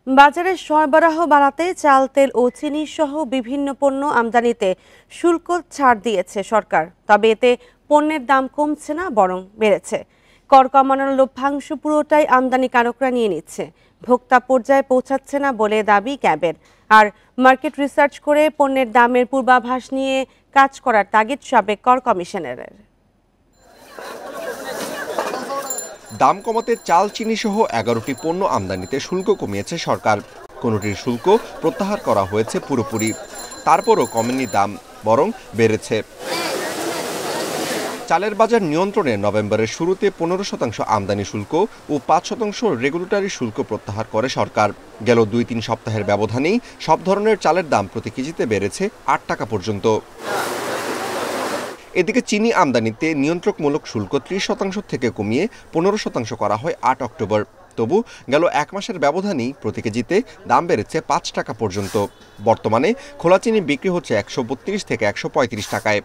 বাজারে সরবরাহ বাড়াতে চাল, তেল ও চিনি সহ বিভিন্ন পণ্য আমদানিতে শুল্ক ছাড় দিয়েছে সরকার। তবে এতে পণ্যের দাম কমছে না, বরং বেড়েছে। কর কমানোর লভ্যাংশ পুরোটাই আমদানিকারকরা নিয়ে নিচ্ছে, ভোক্তা পর্যায়ে পৌঁছাচ্ছে না বলে দাবি ক্যাবের। আর মার্কেট রিসার্চ করে পণ্যের দামের পূর্বাভাস নিয়ে কাজ করার তাগিদ সাবেক কর কমিশনারের। দাম কমাতে চাল, চিনি সহ 11টি পণ্য আমদানিতে শুল্ক কমিয়েছে সরকার। কোনোটির শুল্ক প্রত্যাহার করা হয়েছে পুরোপুরি, তারপরও কমেনি দাম, বরং বেড়েছে। চালের বাজার নিয়ন্ত্রণে নভেম্বরের শুরুতে 15% আমদানি শুল্ক ও 5% রেগুলেটরি শুল্ক প্রত্যাহার করে সরকার। গেল 2-3 সপ্তাহের ব্যবধানেই সব ধরনের চালের দাম প্রতি কেজিতে বেড়েছে 8 টাকা পর্যন্ত। এদিকে চিনি আমদানিতে নিয়ন্ত্রকমূলক শুল্ক 30% থেকে কমিয়ে 15% করা হয় 8 অক্টোবর। তবু গেল 1 মাসের ব্যবধানেই প্রতি কেজিতে দাম বেড়েছে 5 টাকা পর্যন্ত। বর্তমানে খোলা চিনি বিক্রি হচ্ছে 132 থেকে 135 টাকায়।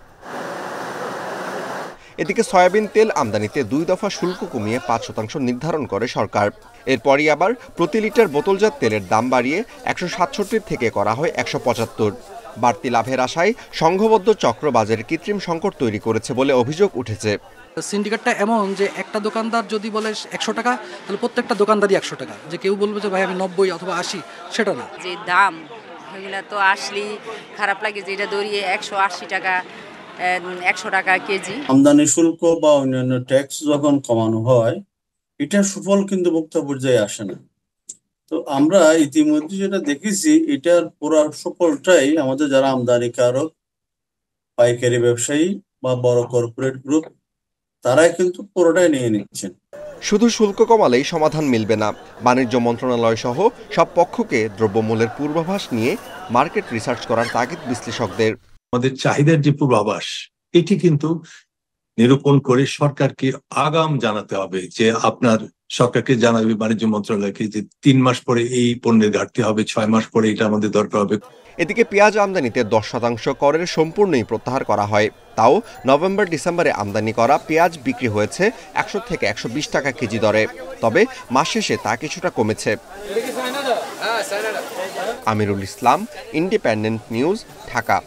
এদিকে সয়াবিন তেল আমদানিতে 2 দফা শুল্ক কমিয়ে 5% নির্ধারণ করে সরকার। এরপরই আবার প্রতি লিটার বোতলজাত তেলের দাম বাড়িয়ে 167 থেকে করা হয় 175। বাড়তি লাভের আশায় সংঘবদ্ধ চক্র বাজারে কৃত্রিম সংকট তৈরি করেছে বলে অভিযোগ উঠেছে। সিন্ডিকেটটা এমন যে একটা দোকানদার যদি বলে 100 টাকা, তাহলে প্রত্যেকটা দোকানদারই 100 টাকা। যে কেউ বলবে যে ভাই আমি 90 অথবা 80, সেটা না। যে দাম এগুলা তো আসলেই খারাপ লাগে, যে এটা দৌড়িয়ে 180 টাকা 100 টাকা কেজি। আমদানি শুল্ক বা অন্যান্য ট্যাক্স যখন কমানো হয়, এটা সুফল কিন্তু ভোক্তা পর্যায়ে আসে না। তো আমরা ইতিমধ্যে যেটা দেখেছি, এটার পুরো সফলটাই আমাদের যারা আমদানিকারক, পাইকারি ব্যবসায়ী বা বড় কর্পোরেট গ্রুপ, তারাই কিন্তু পুরোটাই নিয়ে নিচ্ছেন। শুধু শুল্ক কমালেই সমাধান মিলবে না। বাণিজ্য মন্ত্রণালয় সহ সব পক্ষকে দ্রব্যমূল্যের পূর্বাভাস নিয়ে মার্কেট রিসার্চ করার তাগিদ বিশ্লেষকদের। আমাদের চাহিদার যে পূর্বাভাস, এটি কিন্তু নিরূপণ করে সরকারকে আগাম জানাতে হবে, যে আপনার সরকারকে জানাবে বাণিজ্য মন্ত্রণালয়কে যে 3 মাস পরে এই পণ্যের ঘাটতি হবে, 6 মাস পরে এটা আমাদের দরকার হবে। এদিকে পেঁয়াজ আমদানিতে 10% করের সম্পূর্ণই প্রত্যাহার করা হয়। তাও নভেম্বর-ডিসেম্বরে আমদানি করা পেঁয়াজ বিক্রি হয়েছে 100 থেকে 120 টাকা কেজি দরে। তবে মাস শেষে তা কিছুটা কমেছে। Amirul Islam, independent news, Dhaka.